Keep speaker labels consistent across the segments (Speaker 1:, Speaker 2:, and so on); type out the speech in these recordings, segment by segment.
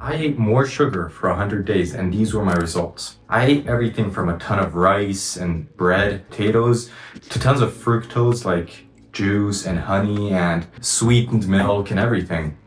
Speaker 1: I ate more sugar for 100 days and these were my results. I ate everything from a ton of rice and bread, potatoes, to tons of fructose like juice and honey and sweetened milk and everything.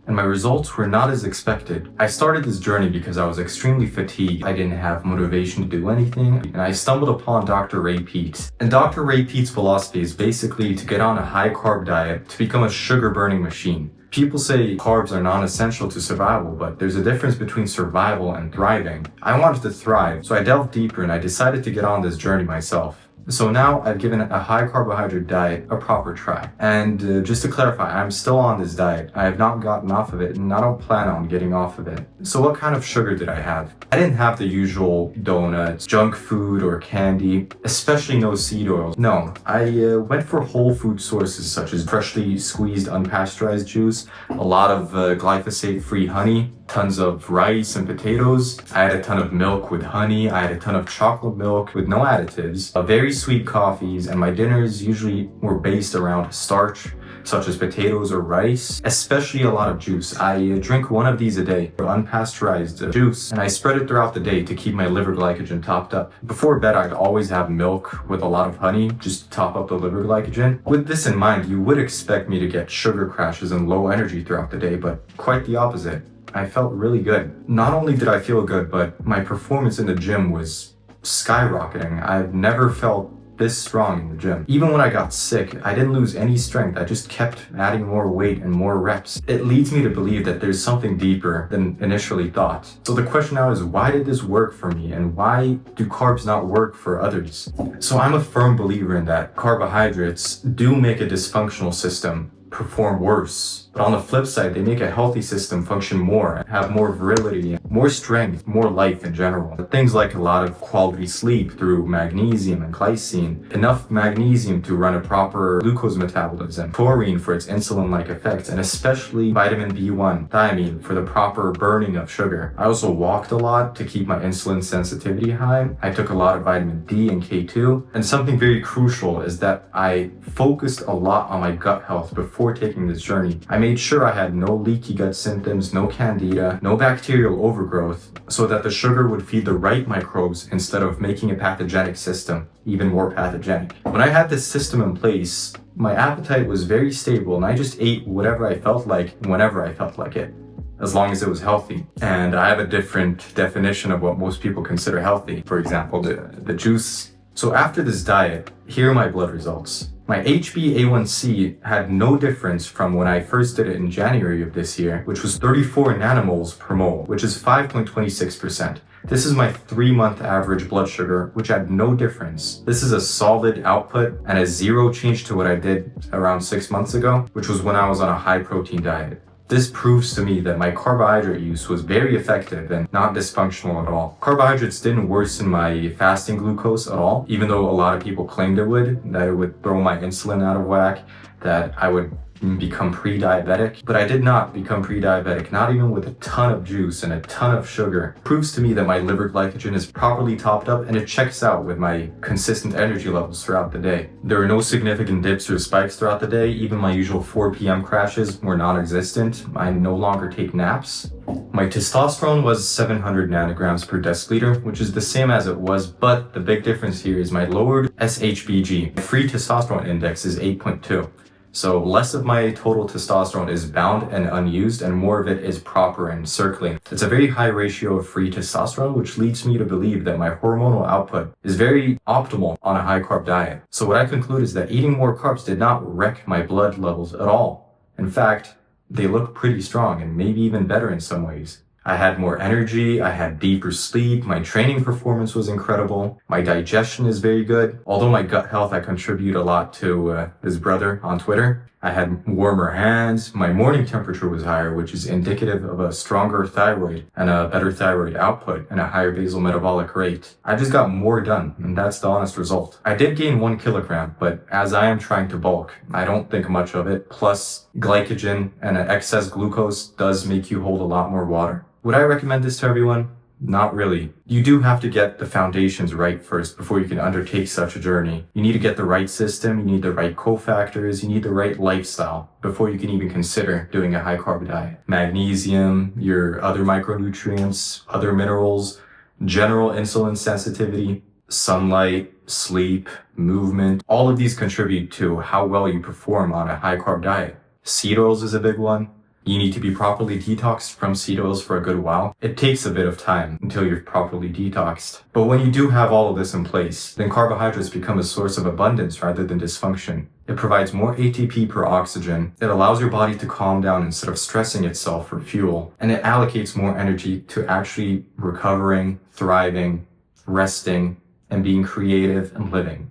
Speaker 1: And my results were not as expected. I started this journey because I was extremely fatigued. I didn't have motivation to do anything, and I stumbled upon Dr. Ray Peat. And Dr. Ray Peat's philosophy is basically to get on a high-carb diet to become a sugar-burning machine. People say carbs are non-essential to survival, but there's a difference between survival and thriving. I wanted to thrive, so I delved deeper and I decided to get on this journey myself. So now I've given a high carbohydrate diet a proper try. And just to clarify, I'm still on this diet. I have not gotten off of it and I don't plan on getting off of it. So what kind of sugar did I have? I didn't have the usual donuts, junk food, or candy, especially no seed oils. No, I went for whole food sources such as freshly squeezed unpasteurized juice, a lot of glyphosate-free honey, tons of rice and potatoes. I had a ton of milk with honey. I had a ton of chocolate milk with no additives, very sweet coffees, and my dinners usually were based around starch, such as potatoes or rice, especially a lot of juice. I drink one of these a day, unpasteurized juice, and I spread it throughout the day to keep my liver glycogen topped up. Before bed, I'd always have milk with a lot of honey, just to top up the liver glycogen. With this in mind, you would expect me to get sugar crashes and low energy throughout the day, but quite the opposite. I felt really good. Not only did I feel good, but my performance in the gym was skyrocketing. I've never felt this strong in the gym. Even when I got sick, I didn't lose any strength. I just kept adding more weight and more reps. It leads me to believe that there's something deeper than initially thought. So the question now is, why did this work for me and why do carbs not work for others? So I'm a firm believer in that carbohydrates do make a dysfunctional system perform worse. But on the flip side, they make a healthy system function more, have more virility, more strength, more life in general. Things like a lot of quality sleep through magnesium and glycine, enough magnesium to run a proper glucose metabolism, taurine for its insulin-like effects, and especially vitamin B1, thiamine for the proper burning of sugar. I also walked a lot to keep my insulin sensitivity high. I took a lot of vitamin D and K2. And something very crucial is that I focused a lot on my gut health before taking this journey. I made sure I had no leaky gut symptoms, no candida, no bacterial overgrowth, so that the sugar would feed the right microbes instead of making a pathogenic system even more pathogenic. When I had this system in place, my appetite was very stable and I just ate whatever I felt like whenever I felt like it, as long as it was healthy. And I have a different definition of what most people consider healthy. For example, the juice. So after this diet, here are my blood results. My HbA1c had no difference from when I first did it in January of this year, which was 34 nanomoles per mole, which is 5.26%. This is my 3-month average blood sugar, which had no difference. This is a solid output and a zero change to what I did around 6 months ago, which was when I was on a high protein diet. This proves to me that my carbohydrate use was very effective and not dysfunctional at all. Carbohydrates didn't worsen my fasting glucose at all, even though a lot of people claimed it would, that it would throw my insulin out of whack, that I would become pre-diabetic. But I did not become pre-diabetic, not even with a ton of juice and a ton of sugar. It proves to me that my liver glycogen is properly topped up and it checks out with my consistent energy levels throughout the day. There are no significant dips or spikes throughout the day. Even my usual 4 p.m. crashes were non-existent. I no longer take naps. My testosterone was 700 nanograms per deciliter, which is the same as it was, but the big difference here is my lowered SHBG. My free testosterone index is 8.2. So less of my total testosterone is bound and unused, and more of it is proper and circulating. It's a very high ratio of free testosterone, which leads me to believe that my hormonal output is very optimal on a high-carb diet. So what I conclude is that eating more carbs did not wreck my blood levels at all. In fact, they look pretty strong and maybe even better in some ways. I had more energy, I had deeper sleep, my training performance was incredible, my digestion is very good. Although my gut health, I contribute a lot to his brother on Twitter. I had warmer hands, my morning temperature was higher, which is indicative of a stronger thyroid and a better thyroid output and a higher basal metabolic rate. I just got more done, and that's the honest result. I did gain 1 kilogram, but as I am trying to bulk, I don't think much of it. Plus, glycogen and excess glucose does make you hold a lot more water. Would I recommend this to everyone? Not really. You do have to get the foundations right first before you can undertake such a journey. You need to get the right system, you need the right cofactors, you need the right lifestyle before you can even consider doing a high-carb diet. Magnesium, your other micronutrients, other minerals, general insulin sensitivity, sunlight, sleep, movement, all of these contribute to how well you perform on a high-carb diet. Seed oils is a big one. You need to be properly detoxed from seed oils for a good while. It takes a bit of time until you're properly detoxed. But when you do have all of this in place, then carbohydrates become a source of abundance rather than dysfunction. It provides more ATP per oxygen. It allows your body to calm down instead of stressing itself for fuel. And it allocates more energy to actually recovering, thriving, resting, and being creative and living.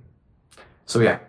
Speaker 1: So yeah,